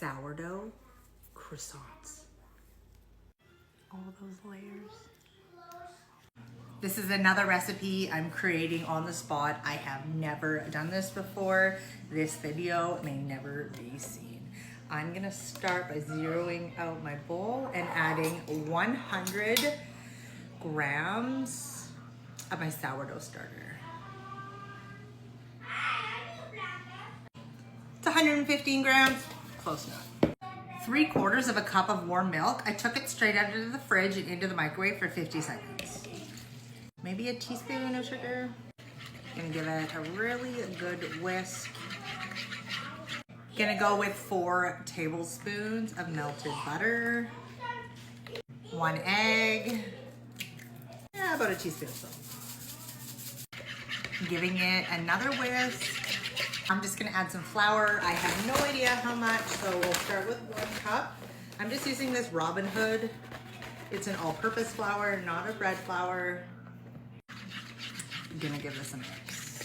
sourdough croissants. All those layers. This is another recipe I'm creating on the spot. I have never done this before. This video may never be seen. I'm gonna start by zeroing out my bowl and adding 100 grams of my sourdough starter. It's 115 grams, close enough. 3/4 of a cup of warm milk. I took it straight out of the fridge and into the microwave for 50 seconds. Maybe a teaspoon of sugar. Gonna give it a really good whisk. Gonna go with 4 tablespoons of melted butter, 1 egg, yeah, about a teaspoon of salt. Giving it another whisk. I'm just gonna add some flour. I have no idea how much, so we'll start with 1 cup. I'm just using this Robin Hood. It's an all-purpose flour, not a bread flour. I'm gonna give this a mix.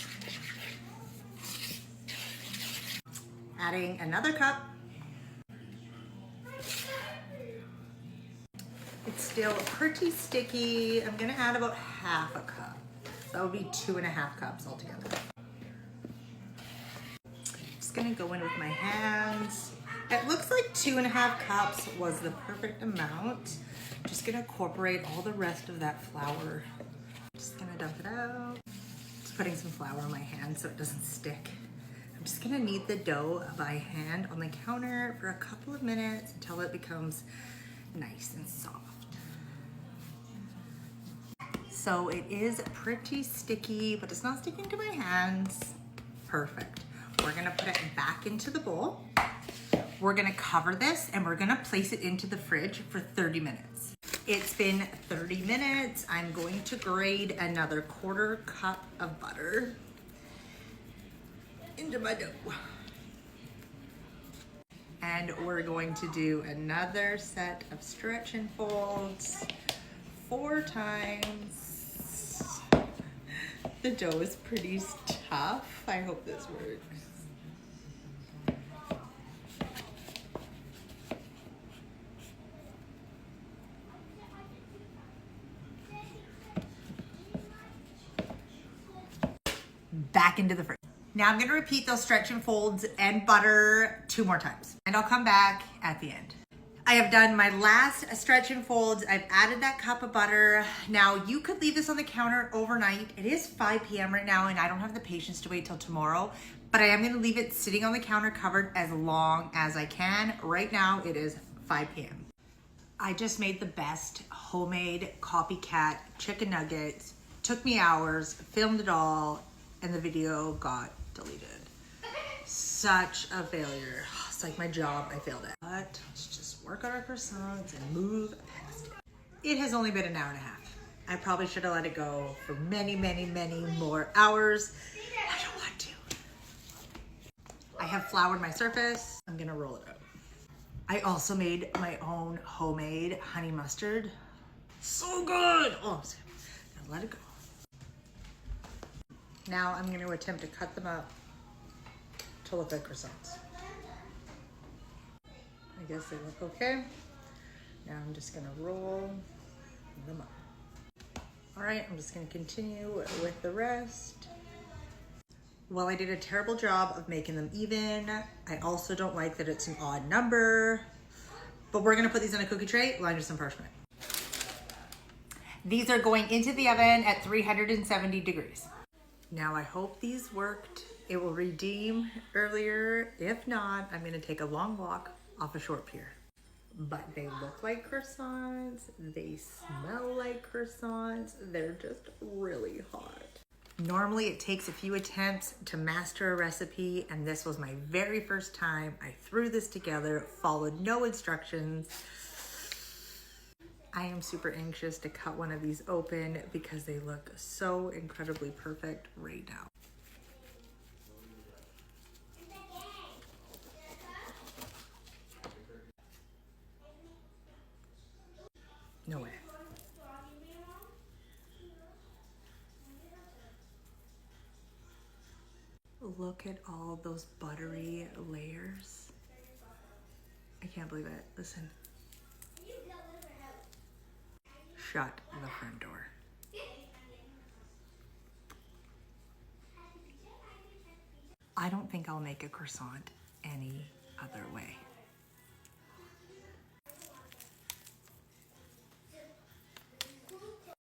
Adding another cup. It's still pretty sticky. I'm gonna add about half a cup. That would be 2.5 cups altogether. Just gonna go in with my hands. It looks like 2.5 cups was the perfect amount. Just gonna incorporate all the rest of that flour. Just gonna dump it out. Just putting some flour on my hand so it doesn't stick. I'm just gonna knead the dough by hand on the counter for a couple of minutes until it becomes nice and soft. So it is pretty sticky, but it's not sticking to my hands. Perfect. We're gonna put it back into the bowl. We're gonna cover this and we're gonna place it into the fridge for 30 minutes. It's been 30 minutes. I'm going to grate another 1/4 cup of butter into my dough. And we're going to do another set of stretch and folds 4 times. The dough is pretty tough. I hope this works. Back into the fridge. Now I'm gonna repeat those stretch and folds and butter 2 more times, and I'll come back at the end. I have done my last stretch and folds. I've added that cup of butter. Now you could leave this on the counter overnight. It is 5 p.m. right now and I don't have the patience to wait till tomorrow, but I am gonna leave it sitting on the counter covered as long as I can. Right now it is 5 p.m. I just made the best homemade copycat chicken nuggets. Took me hours, filmed it all, and the video got deleted. Such a failure. It's like my job, I failed at. But let's just work on our croissants and move past it. It has only been an hour and a half. I probably should have let it go for many, many, many more hours. I don't want to. I have floured my surface. I'm gonna roll it out. I also made my own homemade honey mustard. So good. Oh, now let it go. Now I'm going to attempt to cut them up to look like croissants. I guess they look okay. Now I'm just going to roll them up. All right, I'm just going to continue with the rest. Well, I did a terrible job of making them even. I also don't like that it's an odd number, but we're going to put these in a cookie tray lined with some parchment. These are going into the oven at 370 degrees. Now I hope these worked. It will redeem earlier. If not, I'm gonna take a long walk off a short pier. But they look like croissants. They smell like croissants. They're just really hot. Normally it takes a few attempts to master a recipe, and this was my very first time. I threw this together, followed no instructions. I am super anxious to cut one of these open because they look so incredibly perfect right now. No way. Look at all those buttery layers. can't believe it. Listen. Shut the front door. I don't think I'll make a croissant any other way.